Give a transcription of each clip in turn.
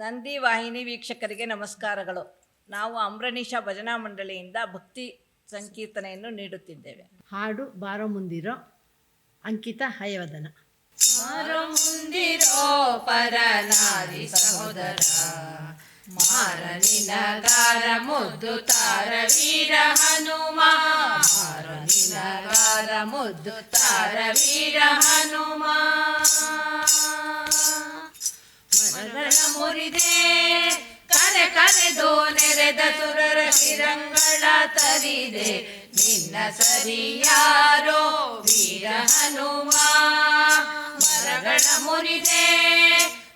ನಂದಿ ವಾಹಿನಿ ವೀಕ್ಷಕರಿಗೆ ನಮಸ್ಕಾರಗಳು. ನಾವು ಅಮ್ರನೀಶ ಭಜನಾ ಮಂಡಳಿಯಿಂದ ಭಕ್ತಿ ಸಂಕೀರ್ತನೆಯನ್ನು ನೀಡುತ್ತಿದ್ದೇವೆ. ಹಾಡು ಬಾರೋ ಮುಂದಿರೋ ಅಂಕಿತ ಹಯವದನ. ಬಾರೋ ಮುಂದಿರೋ ಪರನಾರಿ ಸಹೋದರ, ಮಾರ ನಿನಗಾರ ಮುದ್ದು ತಾರ ವೀರ ಹನುಮ, ಮಾರ ನಿನಗಾರ ಮುದ್ದು ತಾರ ವೀರ ಹನುಮ. ಮರಗಳ ಮುರಿದೆ ಕರೆ ಕರೆದು ನೆರೆದ ಸುರರ ಶಿರಂಗಳ ತರಿದೆ, ನಿನ್ನ ಸರಿಯಾರೋ ವೀರ ಹನುಮ. ಮರಗಳ ಮುರಿದೆ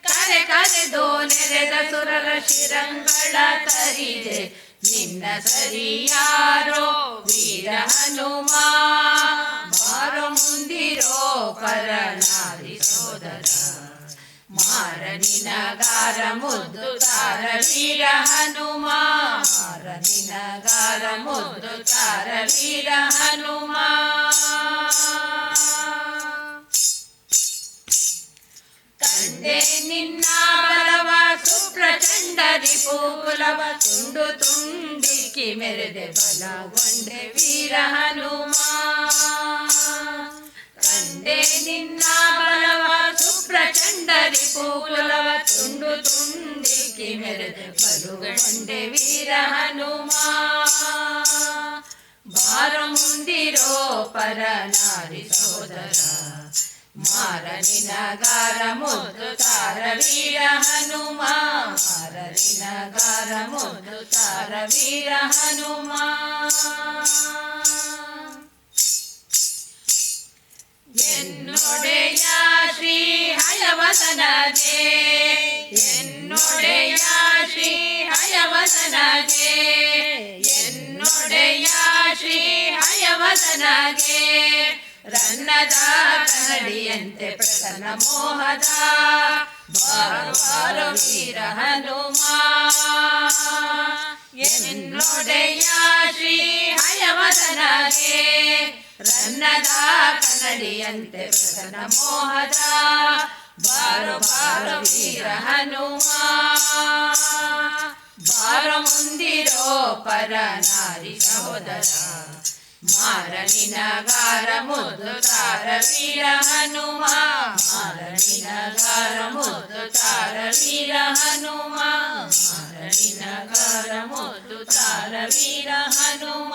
ಕರೆ ಕರೆದು ನೆರೆದ ಸುರರ ಶಿರಂಗಳ ತರಿದೆ, ನಿನ್ನ ಸರಿಯಾರೋ ವೀರ ಹನುಮ. ಬಾರೋ ಮುಂದಿರೋ ಪರನಾರಿ ಸೋದರ, ಮಾರ ನಿನಗಾರ ಮುದ್ದು ತಾರ ವೀರ ಹನುಮ, ಮಾರ ನಿನಗಾರ ಮುದ್ದು ತಾರ ವೀರ ಹನುಮ. ಕಂಡೆ ನಿನ್ನ ಬಲವ ಸುಪ್ರಚಂಡ ರಿಪುಕುಲವ, ತುಂಡು ತುಂಡಿಕ್ಕಿ ಮೆರೆದೆ ಬಲಗೊಂಡೆ ವೀರ ಹನುಮ. ಕಂಡೆ ನಿನ್ನ ಬಲವ ಸುಪ್ರಚಂಡ ರಿಪುಕುಲವ, ತುಂಡು ತುಂಡಿಕ್ಕಿ ಮೆರೆದೆ ಬಲಗೊಂಡೆ ವೀರ ಹನುಮ. ಬಾರೋ ಮುಂದಿರೋ ಪರನಾರಿ ಸೋದರ, ಮಾರ ನಿನಗಾರ ಮುದ್ದು ತಾರ ವೀರ ಹನುಮ, ಮಾರ ನಿನಗಾರ ಮುದ್ದು ತಾರ ವೀರ ಹನುಮ. ಎನ್ನೊಡೆಯ ಶ್ರೀ ಹಯವದನಗೆ, ಎನ್ನೊಡೆಯ ಶ್ರೀ ಹಯವದನಗೆ, ಎನ್ನೊಡೆಯ ಶ್ರೀ ಹಯವದನಗೆ. ರನ್ನದ ಕನ್ನಡಿಯಂತೆ ಪ್ರಸನ್ನ ಮೋಹದ, ಬಾರೋ ಬಾರೋ ವೀರ ಹನುಮ. ಎನ್ನೊಡೆಯ ಶ್ರೀ ಹಯವದನಗೆ, ರನ್ನದ ಕನ್ನಡಿಯಂತೆ ಪ್ರಸನ್ನ ಮೋಹದ, ಬಾರೋ ಬಾರೋ ವೀರ ಹನುಮ. ಬಾರೋ ಮುಂದಿರೋ ಪರನಾರಿ ಸಹೋದರ, ಮಾರ ನಿನಗಾರ ಮುದ್ದು ತಾರ ವೀರ ಹನುಮ, ಮಾರ ನಿನಗಾರ ಮುದ್ದು ತಾರ ವೀರ ಹನುಮ, ಮಾರ ನಿನಗಾರ ಮುದ್ದು ತಾರ ವೀರ ಹನುಮ.